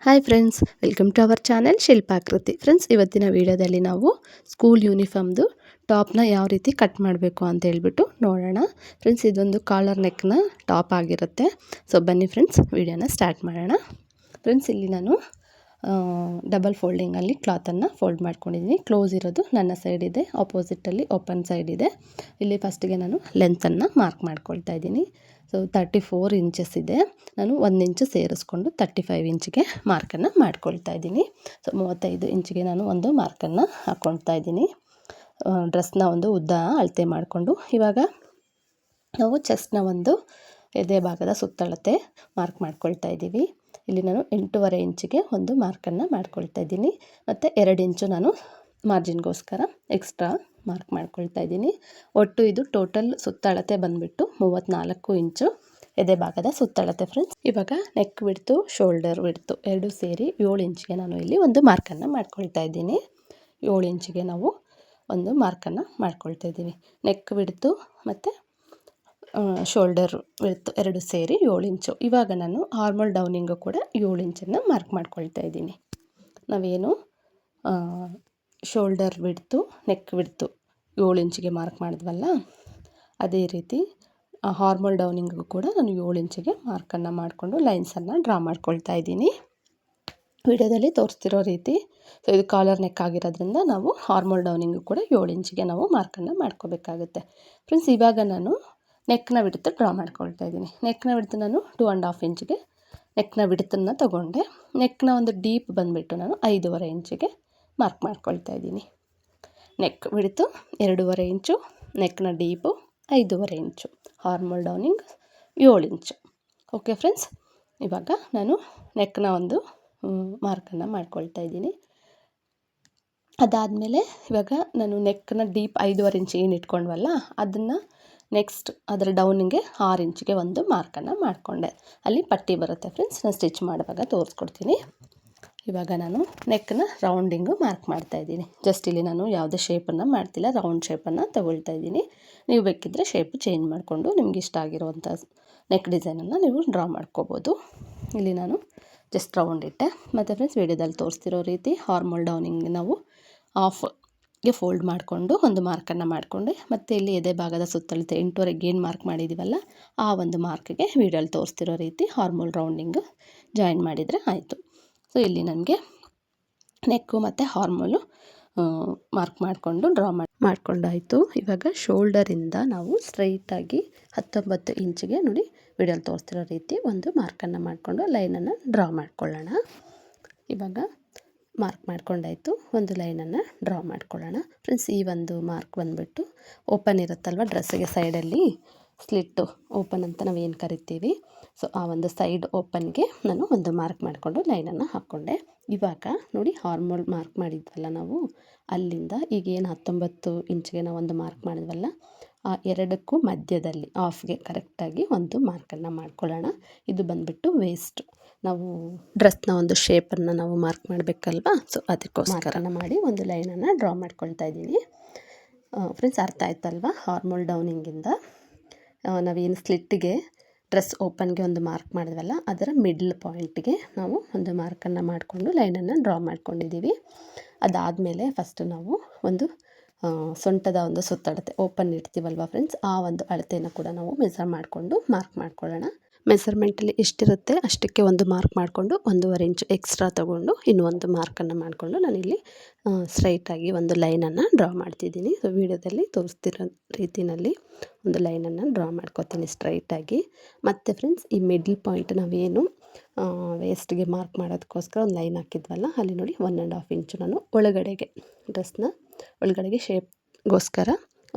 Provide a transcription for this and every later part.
Hi friends, welcome to our channel Shilpakriti. Friends, ಇವತ್ತಿನ ವಿಡಿಯೋದಲ್ಲಿ ನಾವು ಸ್ಕೂಲ್ ಯೂನಿಫಾರ್ಮ್ದು ಟಾಪ್ನ ಯಾವ ರೀತಿ ಕಟ್ ಮಾಡಬೇಕು ಅಂತ ಹೇಳ್ಬಿಟ್ಟು ನೋಡೋಣ. ಫ್ರೆಂಡ್ಸ್, ಇದೊಂದು ಕಾಲರ್ ನೆಕ್ನ ಟಾಪ್ ಆಗಿರುತ್ತೆ. ಸೊ ಬನ್ನಿ ಫ್ರೆಂಡ್ಸ್, ವಿಡಿಯೋನ ಸ್ಟಾರ್ಟ್ ಮಾಡೋಣ. ಫ್ರೆಂಡ್ಸ್, ಇಲ್ಲಿ ನಾನು ಡಬಲ್ ಫೋಲ್ಡಿಂಗಲ್ಲಿ ಕ್ಲಾತನ್ನು ಫೋಲ್ಡ್ ಮಾಡ್ಕೊಂಡಿದ್ದೀನಿ. ಕ್ಲೋಸ್ ಇರೋದು ನನ್ನ ಸೈಡ್ ಇದೆ, ಆಪೋಸಿಟಲ್ಲಿ ಓಪನ್ ಸೈಡ್ ಇದೆ. ಇಲ್ಲಿ ಫಸ್ಟಿಗೆ ನಾನು ಲೆಂತನ್ನು ಮಾರ್ಕ್ ಮಾಡ್ಕೊಳ್ತಾ ಇದ್ದೀನಿ. ಸೊ 34 ಇಂಚಸ್ ಇದೆ. ನಾನು 1 ಇಂಚು ಸೇರಿಸ್ಕೊಂಡು 35 ಇಂಚಿಗೆ ಮಾರ್ಕನ್ನು ಮಾಡ್ಕೊಳ್ತಾ ಇದ್ದೀನಿ. ಸೊ 35 ಇಂಚಿಗೆ ನಾನು ಒಂದು ಮಾರ್ಕನ್ನು ಹಾಕ್ಕೊಳ್ತಾ ಇದ್ದೀನಿ. ಡ್ರೆಸ್ನ ಒಂದು ಉದ್ದ ಅಳತೆ ಮಾಡಿಕೊಂಡು ಇವಾಗ ನಾವು ಚೆಸ್ಟ್ನ ಒಂದು ಎದೆ ಭಾಗದ ಸುತ್ತಳತೆ ಮಾರ್ಕ್ ಮಾಡ್ಕೊಳ್ತಾ ಇದ್ದೀವಿ. ಇಲ್ಲಿ ನಾನು 8.5 ಇಂಚಿಗೆ ಒಂದು ಮಾರ್ಕನ್ನು ಮಾಡ್ಕೊಳ್ತಾ ಇದ್ದೀನಿ. ಮತ್ತು 2 ಇಂಚು ನಾನು ಮಾರ್ಜಿನ್ಗೋಸ್ಕರ ಎಕ್ಸ್ಟ್ರಾ ಮಾರ್ಕ್ ಮಾಡ್ಕೊಳ್ತಾ ಇದ್ದೀನಿ. ಒಟ್ಟು ಇದು ಟೋಟಲ್ ಸುತ್ತಳತೆ ಬಂದುಬಿಟ್ಟು 34 ಇಂಚು ಎದೆ ಭಾಗದ ಸುತ್ತಳತೆ. ಫ್ರೆಂಡ್ಸ್, ಇವಾಗ ನೆಕ್ ವಿಡ್ತು, ಶೋಲ್ಡರ್ ವಿಡ್ತು ಎರಡು ಸೇರಿ 7 ಇಂಚಿಗೆ ನಾನು ಇಲ್ಲಿ ಒಂದು ಮಾರ್ಕನ್ನು ಮಾಡ್ಕೊಳ್ತಾ ಇದ್ದೀನಿ. 7 ಇಂಚಿಗೆ ನಾವು ಒಂದು ಮಾರ್ಕನ್ನು ಮಾಡ್ಕೊಳ್ತಾ ಇದ್ದೀವಿ. ನೆಕ್ ವಿಡ್ತು ಮತ್ತು ಶೋಲ್ಡರ್ ವಿಡ್ತು ಎರಡು ಸೇರಿ 7 ಇಂಚು. ಇವಾಗ ನಾನು ಆರ್ಮಲ್ ಡೌನಿಂಗು ಕೂಡ 7 ಇಂಚನ್ನು ಮಾರ್ಕ್ ಮಾಡ್ಕೊಳ್ತಾ ಇದ್ದೀನಿ. ನಾವೇನು ಶೋಲ್ಡರ್ ವಿಡ್ತು, ನೆಕ್ ವಿಡ್ತು 7 ಇಂಚಿಗೆ ಮಾರ್ಕ್ ಮಾಡಿದ್ವಲ್ಲ, ಅದೇ ರೀತಿ ಹಾರ್ಮಲ್ ಡೌನಿಂಗು ಕೂಡ ನಾನು 7 ಇಂಚಿಗೆ ಮಾರ್ಕನ್ನು ಮಾಡಿಕೊಂಡು ಲೈನ್ಸನ್ನು ಡ್ರಾ ಮಾಡ್ಕೊಳ್ತಾ ಇದ್ದೀನಿ. ವಿಡಿಯೋದಲ್ಲಿ ತೋರಿಸ್ತಿರೋ ರೀತಿ. ಸೊ ಇದು ಕಾಲರ್ ನೆಕ್ ಆಗಿರೋದ್ರಿಂದ ನಾವು ಹಾರ್ಮಲ್ ಡೌನಿಂಗು ಕೂಡ 7 ಇಂಚಿಗೆ ನಾವು ಮಾರ್ಕನ್ನು ಮಾಡ್ಕೋಬೇಕಾಗುತ್ತೆ. ಫ್ರೆಂಡ್ಸ್, ಇವಾಗ ನಾನು ನೆಕ್ನ ವಿಡ್ತು ಡ್ರಾ ಮಾಡ್ಕೊಳ್ತಾ ಇದ್ದೀನಿ. ನೆಕ್ನ ವಿಡ್ತು ನಾನು 2.5 ಇಂಚಿಗೆ ನೆಕ್ನ ವಿಡ್ತನ್ನು ತೊಗೊಂಡೆ. ನೆಕ್ನ ಒಂದು ಡೀಪ್ ಬಂದುಬಿಟ್ಟು ನಾನು 5.5 ಇಂಚಿಗೆ ಮಾರ್ಕ್ ಮಾಡ್ಕೊಳ್ತಾ ಇದ್ದೀನಿ. ನೆಕ್ ವಿಡ್ತು 2.5 ಇಂಚು, ನೆಕ್ನ ಡೀಪು 5.5 ಇಂಚು, ಹಾರ್ಮಲ್ ಡೌನಿಂಗ್ 7 ಇಂಚು. ಓಕೆ ಫ್ರೆಂಡ್ಸ್, ಇವಾಗ ನಾನು ನೆಕ್ನ ಒಂದು ಮಾರ್ಕನ್ನು ಮಾಡ್ಕೊಳ್ತಾ ಇದ್ದೀನಿ. ಅದಾದಮೇಲೆ ಇವಾಗ ನಾನು ನೆಕ್ನ ಡೀಪ್ 5.5 ಇಂಚು ಏನು ಇಟ್ಕೊಂಡ್ವಲ್ಲ, ಅದನ್ನು ನೆಕ್ಸ್ಟ್ ಅದರ ಡೌನಿಗೆ 6 ಇಂಚಿಗೆ ಒಂದು ಮಾರ್ಕನ್ನು ಮಾಡಿಕೊಂಡೆ. ಅಲ್ಲಿ ಪಟ್ಟಿ ಬರುತ್ತೆ ಫ್ರೆಂಡ್ಸ್, ನಾನು ಸ್ಟಿಚ್ ಮಾಡುವಾಗ ತೋರಿಸ್ಕೊಡ್ತೀನಿ. ಇವಾಗ ನಾನು ನೆಕ್ನ ರೌಂಡಿಂಗು ಮಾರ್ಕ್ ಮಾಡ್ತಾಯಿದ್ದೀನಿ. ಜಸ್ಟ್ ಇಲ್ಲಿ ನಾನು ಯಾವುದೇ ಶೇಪನ್ನು ಮಾಡ್ತಿಲ್ಲ, ರೌಂಡ್ ಶೇಪನ್ನು ತಗೊಳ್ತಾ ಇದ್ದೀನಿ. ನೀವು ಬೇಕಿದ್ದರೆ ಶೇಪ್ ಚೇಂಜ್ ಮಾಡಿಕೊಂಡು ನಿಮ್ಗೆ ಇಷ್ಟ ಆಗಿರುವಂಥ ನೆಕ್ ಡಿಸೈನನ್ನು ನೀವು ಡ್ರಾ ಮಾಡ್ಕೋಬೋದು. ಇಲ್ಲಿ ನಾನು ಜಸ್ಟ್ ರೌಂಡ್ ಇಟ್ಟೆ. ಮತ್ತು ಫ್ರೆಂಡ್ಸ್, ವಿಡಿಯೋದಲ್ಲಿ ತೋರಿಸ್ತಿರೋ ರೀತಿ ಹಾರ್ಮಲ್ ಡೌನಿಂಗ್ ನಾವು ಆಫ್ಗೆ ಫೋಲ್ಡ್ ಮಾಡಿಕೊಂಡು ಒಂದು ಮಾರ್ಕನ್ನು ಮಾಡಿಕೊಂಡೆ. ಮತ್ತು ಇಲ್ಲಿ ಎದೆ ಭಾಗದ ಸುತ್ತಳತೆ 8.5 ಏನು ಮಾರ್ಕ್ ಮಾಡಿದ್ದೀವಲ್ಲ, ಆ ಒಂದು ಮಾರ್ಕ್ಗೆ ವಿಡಿಯೋಲ್ಲಿ ತೋರಿಸ್ತಿರೋ ರೀತಿ ಹಾರ್ಮಲ್ ರೌಂಡಿಂಗ್ ಜಾಯಿನ್ ಮಾಡಿದರೆ ಆಯಿತು. ಸೊ ಇಲ್ಲಿ ನನಗೆ ನೆಕ್ಕು ಮತ್ತು ಹಾರ್ಮೋಲು ಮಾರ್ಕ್ ಮಾಡಿಕೊಂಡು ಡ್ರಾ ಮಾಡ್ಕೊಂಡಾಯಿತು. ಇವಾಗ ಶೋಲ್ಡರಿಂದ ನಾವು ಸ್ಟ್ರೈಟಾಗಿ 19 ಇಂಚಿಗೆ ನೋಡಿ ವಿಡಿಯೋಲ್ಲಿ ತೋರಿಸ್ತಿರೋ ರೀತಿ ಒಂದು ಮಾರ್ಕನ್ನು ಮಾಡಿಕೊಂಡು ಲೈನನ್ನು ಡ್ರಾ ಮಾಡ್ಕೊಳ್ಳೋಣ. ಇವಾಗ ಮಾರ್ಕ್ ಮಾಡ್ಕೊಂಡಾಯಿತು. ಒಂದು ಲೈನನ್ನು ಡ್ರಾ ಮಾಡ್ಕೊಳ್ಳೋಣ. ಫ್ರೆಂಡ್ಸ್, ಈ ಒಂದು ಮಾರ್ಕ್ ಬಂದುಬಿಟ್ಟು ಓಪನ್ ಇರುತ್ತಲ್ವ ಡ್ರೆಸ್ಸಿಗೆ ಸೈಡಲ್ಲಿ ಸ್ಲಿಟ್ಟು ಓಪನ್ ಅಂತ ನಾವೇನು ಕರಿತೀವಿ. ಸೊ ಆ ಒಂದು ಸೈಡ್ ಓಪನ್ಗೆ ನಾನು ಒಂದು ಮಾರ್ಕ್ ಮಾಡಿಕೊಂಡು ಲೈನನ್ನು ಹಾಕ್ಕೊಂಡೆ. ಇವಾಗ ನೋಡಿ ಹಾರ್ಮೋಲ್ ಮಾರ್ಕ್ ಮಾಡಿದ್ವಲ್ಲ ನಾವು, ಅಲ್ಲಿಂದ ಈಗೇನು 19 ಇಂಚಿಗೆ ನಾವು ಒಂದು ಮಾರ್ಕ್ ಮಾಡಿದ್ವಲ್ಲ, ಆ ಎರಡಕ್ಕೂ ಮಧ್ಯದಲ್ಲಿ ಆಫ್ಗೆ ಕರೆಕ್ಟಾಗಿ ಒಂದು ಮಾರ್ಕನ್ನು ಮಾಡ್ಕೊಳ್ಳೋಣ. ಇದು ಬಂದುಬಿಟ್ಟು ವೇಸ್ಟ್. ನಾವು ಡ್ರೆಸ್ನ ಒಂದು ಶೇಪನ್ನು ನಾವು ಮಾರ್ಕ್ ಮಾಡಬೇಕಲ್ವಾ, ಸೊ ಅದಕ್ಕೋಸ್ಕರ ಮಾಡಿ ಒಂದು ಲೈನನ್ನು ಡ್ರಾ ಮಾಡ್ಕೊಳ್ತಾ ಇದ್ದೀನಿ. ಫ್ರೆಂಡ್ಸ್, ಅರ್ಥ ಆಯ್ತಲ್ವಾ? ಹಾರ್ಮೋಲ್ ಡೌನಿಂಗಿಂದ ನಾವೇನು ಸ್ಲಿಟ್ಟಿಗೆ ಡ್ರೆಸ್ ಓಪನ್ಗೆ ಒಂದು ಮಾರ್ಕ್ ಮಾಡಿದ್ವಲ್ಲ, ಅದರ ಮಿಡ್ಲ್ ಪಾಯಿಂಟ್ಗೆ ನಾವು ಒಂದು ಮಾರ್ಕನ್ನು ಮಾಡಿಕೊಂಡು ಲೈನನ್ನು ಡ್ರಾ ಮಾಡ್ಕೊಂಡಿದ್ದೀವಿ. ಅದಾದಮೇಲೆ ಫಸ್ಟು ನಾವು ಒಂದು ಸೊಂಟದ ಒಂದು ಸುತ್ತಳತೆ ಓಪನ್ ಇಡ್ತೀವಲ್ವ ಫ್ರೆಂಡ್ಸ್, ಆ ಒಂದು ಅಳತೆಯನ್ನು ಕೂಡ ನಾವು ಮೆಸರ್ ಮಾಡಿಕೊಂಡು ಮಾರ್ಕ್ ಮಾಡ್ಕೊಳ್ಳೋಣ. ಮೆಸರ್ಮೆಂಟಲ್ಲಿ ಎಷ್ಟಿರುತ್ತೆ ಅಷ್ಟಕ್ಕೆ ಒಂದು ಮಾರ್ಕ್ ಮಾಡಿಕೊಂಡು 1.5 ಇಂಚು ಎಕ್ಸ್ಟ್ರಾ ತೊಗೊಂಡು ಇನ್ನೂ ಒಂದು ಮಾರ್ಕನ್ನು ಮಾಡಿಕೊಂಡು ನಾನಿಲ್ಲಿ ಸ್ಟ್ರೈಟಾಗಿ ಒಂದು ಲೈನನ್ನು ಡ್ರಾ ಮಾಡ್ತಿದ್ದೀನಿ. ಸೊ ವಿಡಿಯೋದಲ್ಲಿ ತೋರಿಸ್ತಿರೋ ರೀತಿಯಲ್ಲಿ ಒಂದು ಲೈನನ್ನು ಡ್ರಾ ಮಾಡ್ಕೊತೀನಿ ಸ್ಟ್ರೈಟಾಗಿ. ಮತ್ತು ಫ್ರೆಂಡ್ಸ್, ಈ ಮಿಡ್ಲ್ ಪಾಯಿಂಟ್ ನಾವೇನು ವೇಸ್ಟ್ಗೆ ಮಾರ್ಕ್ ಮಾಡೋದಕ್ಕೋಸ್ಕರ ಒಂದು ಲೈನ್ ಹಾಕಿದ್ವಲ್ಲ, ಅಲ್ಲಿ ನೋಡಿ 1.5 ಇಂಚು ನಾನು ಒಳಗಡೆಗೆ ಡ್ರೆಸ್ನ ಒಳಗಡೆಗೆ ಶೇಪ್ಗೋಸ್ಕರ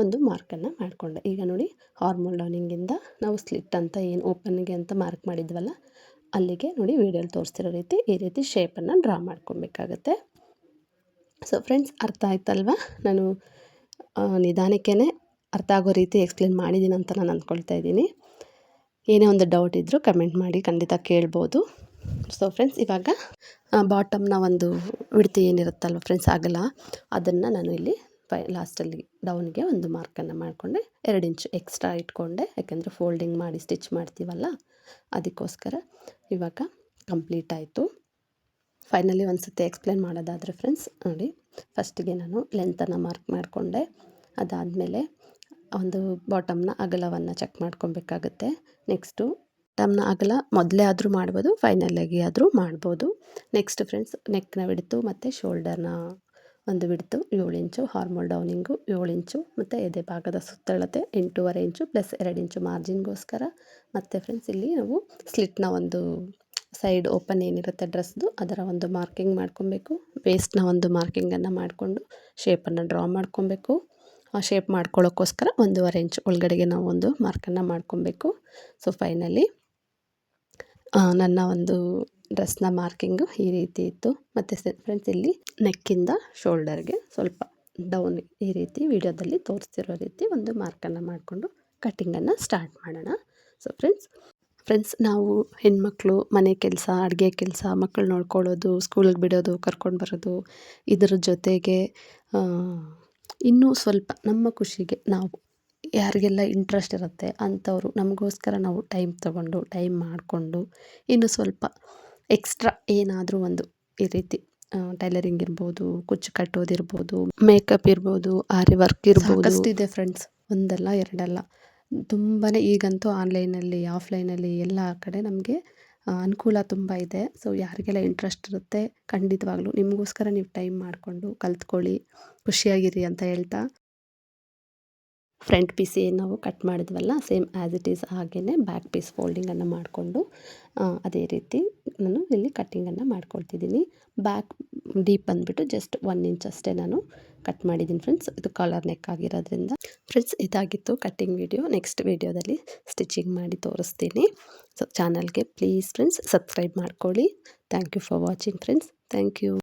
ಒಂದು ಮಾರ್ಕನ್ನು ಮಾಡಿಕೊಂಡೆ. ಈಗ ನೋಡಿ ಹಾರ್ಮೋಲ್ ಡೌನಿಂಗಿಂದ ನಾವು ಸ್ಲಿಟ್ ಅಂತ ಏನು ಓಪನ್ಗೆ ಅಂತ ಮಾರ್ಕ್ ಮಾಡಿದ್ವಲ್ಲ, ಅಲ್ಲಿಗೆ ನೋಡಿ ವಿಡಿಯೋಲಿ ತೋರಿಸ್ತಿರೋ ರೀತಿ ಈ ರೀತಿ ಶೇಪನ್ನು ಡ್ರಾ ಮಾಡ್ಕೊಬೇಕಾಗತ್ತೆ. ಸೊ ಫ್ರೆಂಡ್ಸ್, ಅರ್ಥ ಆಯ್ತಲ್ವ? ನಾನು ನಿಧಾನಕ್ಕೇ ಅರ್ಥ ಆಗೋ ರೀತಿ ಎಕ್ಸ್ಪ್ಲೇನ್ ಮಾಡಿದ್ದೀನಿ ಅಂತ ನಾನು ಅಂದ್ಕೊಳ್ತಾ ಇದ್ದೀನಿ. ಏನೇ ಒಂದು ಡೌಟ್ ಇದ್ದರೂ ಕಮೆಂಟ್ ಮಾಡಿ, ಖಂಡಿತ ಕೇಳ್ಬೋದು. ಸೊ ಫ್ರೆಂಡ್ಸ್, ಇವಾಗ ಬಾಟಮ್ನ ಒಂದು ವಿಡ್ತ್ ಏನಿರುತ್ತಲ್ವ ಫ್ರೆಂಡ್ಸ್, ಆಗಲ್ಲ, ಅದನ್ನು ನಾನು ಇಲ್ಲಿ ಲಾಸ್ಟಲ್ಲಿ ಡೌನ್ಗೆ ಒಂದು ಮಾರ್ಕನ್ನು ಮಾಡಿಕೊಂಡೆ. 2 ಇಂಚು ಎಕ್ಸ್ಟ್ರಾ ಇಟ್ಕೊಂಡೆ, ಯಾಕೆಂದರೆ ಫೋಲ್ಡಿಂಗ್ ಮಾಡಿ ಸ್ಟಿಚ್ ಮಾಡ್ತೀವಲ್ಲ ಅದಕ್ಕೋಸ್ಕರ. ಇವಾಗ ಕಂಪ್ಲೀಟ್ ಆಯಿತು. ಫೈನಲಿ ಒಂದು ಸತಿ ಎಕ್ಸ್ಪ್ಲೇನ್ ಮಾಡೋದಾದರೆ ಫ್ರೆಂಡ್ಸ್ ನೋಡಿ, ಫಸ್ಟಿಗೆ ನಾನು ಲೆಂತನ್ನು ಮಾರ್ಕ್ ಮಾಡಿಕೊಂಡೆ. ಅದಾದಮೇಲೆ ಒಂದು ಬಾಟಮ್ನ ಅಗಲವನ್ನು ಚೆಕ್ ಮಾಡ್ಕೊಬೇಕಾಗುತ್ತೆ. ನೆಕ್ಸ್ಟು ಬಾಟಮ್ನ ಅಗಲ ಮೊದಲೇ ಆದರೂ ಮಾಡ್ಬೋದು, ಫೈನಲಾಗಿ ಆದರೂ ಮಾಡ್ಬೋದು. ನೆಕ್ಸ್ಟ್ ಫ್ರೆಂಡ್ಸ್ ನೆಕ್ನ ವಿಡ್ತು ಮತ್ತು ಶೋಲ್ಡರ್ನ ಒಂದು ವಿಡ್ತು 7 ಇಂಚು, ಹಾರ್ಮೋಲ್ ಡೌನಿಂಗು 7 ಇಂಚು ಮತ್ತು ಎದೆ ಭಾಗದ ಸುತ್ತಳತೆ 8.5 ಇಂಚು ಪ್ಲಸ್ 2 ಇಂಚು ಮಾರ್ಜಿನ್ಗೋಸ್ಕರ. ಮತ್ತು ಫ್ರೆಂಡ್ಸ್ ಇಲ್ಲಿ ನಾವು ಸ್ಲಿಟ್ನ ಒಂದು ಸೈಡ್ ಓಪನ್ ಏನಿರುತ್ತೆ ಡ್ರೆಸ್ದು ಅದರ ಒಂದು ಮಾರ್ಕಿಂಗ್ ಮಾಡ್ಕೊಬೇಕು. ವೇಸ್ಟ್ನ ಒಂದು ಮಾರ್ಕಿಂಗನ್ನು ಮಾಡಿಕೊಂಡು ಶೇಪನ್ನು ಡ್ರಾ ಮಾಡ್ಕೊಬೇಕು. ಆ ಶೇಪ್ ಮಾಡ್ಕೊಳ್ಳೋಕ್ಕೋಸ್ಕರ 1.5 ಇಂಚ್ ಒಳಗಡೆಗೆ ನಾವು ಒಂದು ಮಾರ್ಕನ್ನು ಮಾಡ್ಕೊಬೇಕು. ಸೊ ಫೈನಲಿ ನನ್ನ ಒಂದು ಡ್ರೆಸ್ನ ಮಾರ್ಕಿಂಗು ಈ ರೀತಿ ಇತ್ತು. ಮತ್ತು ಫ್ರೆಂಡ್ಸ್ ಇಲ್ಲಿ ನೆಕ್ಕಿಂದ ಶೋಲ್ಡರ್ಗೆ ಸ್ವಲ್ಪ ಡೌನ್ ಈ ರೀತಿ ವಿಡಿಯೋದಲ್ಲಿ ತೋರಿಸ್ತಿರೋ ರೀತಿ ಒಂದು ಮಾರ್ಕನ್ನು ಮಾಡಿಕೊಂಡು ಕಟ್ಟಿಂಗನ್ನು ಸ್ಟಾರ್ಟ್ ಮಾಡೋಣ. ಸೊ ಫ್ರೆಂಡ್ಸ್ ನಾವು ಹೆಣ್ಮಕ್ಳು ಮನೆ ಕೆಲಸ, ಅಡುಗೆ ಕೆಲಸ, ಮಕ್ಕಳು ನೋಡ್ಕೊಳ್ಳೋದು, ಸ್ಕೂಲಿಗೆ ಬಿಡೋದು, ಕರ್ಕೊಂಡು ಬರೋದು, ಇದರ ಜೊತೆಗೆ ಇನ್ನೂ ಸ್ವಲ್ಪ ನಮ್ಮ ಖುಷಿಗೆ ನಾವು ಯಾರಿಗೆಲ್ಲ ಇಂಟ್ರೆಸ್ಟ್ ಇರುತ್ತೆ ಅಂಥವರು ನಮಗೋಸ್ಕರ ನಾವು ಟೈಮ್ ಮಾಡಿಕೊಂಡು ಇನ್ನು ಸ್ವಲ್ಪ ಎಕ್ಸ್ಟ್ರಾ ಏನಾದರೂ ಒಂದು ಈ ರೀತಿ ಟೈಲರಿಂಗ್ ಇರ್ಬೋದು, ಕುಚ್ಚು ಕಟ್ಟೋದಿರ್ಬೋದು, ಮೇಕಪ್ ಇರ್ಬೋದು, ಆರಿ ವರ್ಕ್ ಇರ್ಬೋದು, ಅಷ್ಟಿದೆ ಫ್ರೆಂಡ್ಸ್. ಒಂದಲ್ಲ ಎರಡಲ್ಲ, ತುಂಬಾ ಈಗಂತೂ ಆನ್ಲೈನಲ್ಲಿ ಆಫ್ಲೈನಲ್ಲಿ ಎಲ್ಲ ಕಡೆ ನಮಗೆ ಅನುಕೂಲ ತುಂಬ ಇದೆ. ಸೊ ಯಾರಿಗೆಲ್ಲ ಇಂಟ್ರೆಸ್ಟ್ ಇರುತ್ತೆ ಖಂಡಿತವಾಗ್ಲೂ ನಿಮಗೋಸ್ಕರ ನೀವು ಟೈಮ್ ಮಾಡಿಕೊಂಡು ಕಲ್ತ್ಕೊಳ್ಳಿ, ಖುಷಿಯಾಗಿರಿ ಅಂತ ಹೇಳ್ತಾ, ಫ್ರಂಟ್ ಪೀಸ್ ಏನು ನಾವು ಕಟ್ ಮಾಡಿದ್ವಲ್ಲ ಸೇಮ್ ಆ್ಯಸ್ ಇಟ್ ಈಸ್ ಹಾಗೆಯೇ ಬ್ಯಾಕ್ ಪೀಸ್ ಫೋಲ್ಡಿಂಗನ್ನು ಮಾಡಿಕೊಂಡು ಅದೇ ರೀತಿ ನಾನು ಇಲ್ಲಿ ಕಟ್ಟಿಂಗನ್ನು ಮಾಡ್ಕೊಳ್ತಿದ್ದೀನಿ. ಬ್ಯಾಕ್ ಡೀಪ್ ಬಂದುಬಿಟ್ಟು ಜಸ್ಟ್ 1 ಇಂಚ್ ಅಷ್ಟೇ ನಾನು ಕಟ್ ಮಾಡಿದ್ದೀನಿ ಫ್ರೆಂಡ್ಸ್. ಇದು ಕಾಲರ್ ನೆಕ್ ಆಗಿರೋದ್ರಿಂದ. ಫ್ರೆಂಡ್ಸ್ ಇದಾಗಿತ್ತು ಕಟ್ಟಿಂಗ್ ವಿಡಿಯೋ. ನೆಕ್ಸ್ಟ್ ವಿಡಿಯೋದಲ್ಲಿ ಸ್ಟಿಚಿಂಗ್ ಮಾಡಿ ತೋರಿಸ್ತೀನಿ. ಸೊ ಚಾನಲ್ಗೆ ಪ್ಲೀಸ್ ಫ್ರೆಂಡ್ಸ್ ಸಬ್ಸ್ಕ್ರೈಬ್ ಮಾಡ್ಕೊಳ್ಳಿ. Thank you for watching friends. Thank you.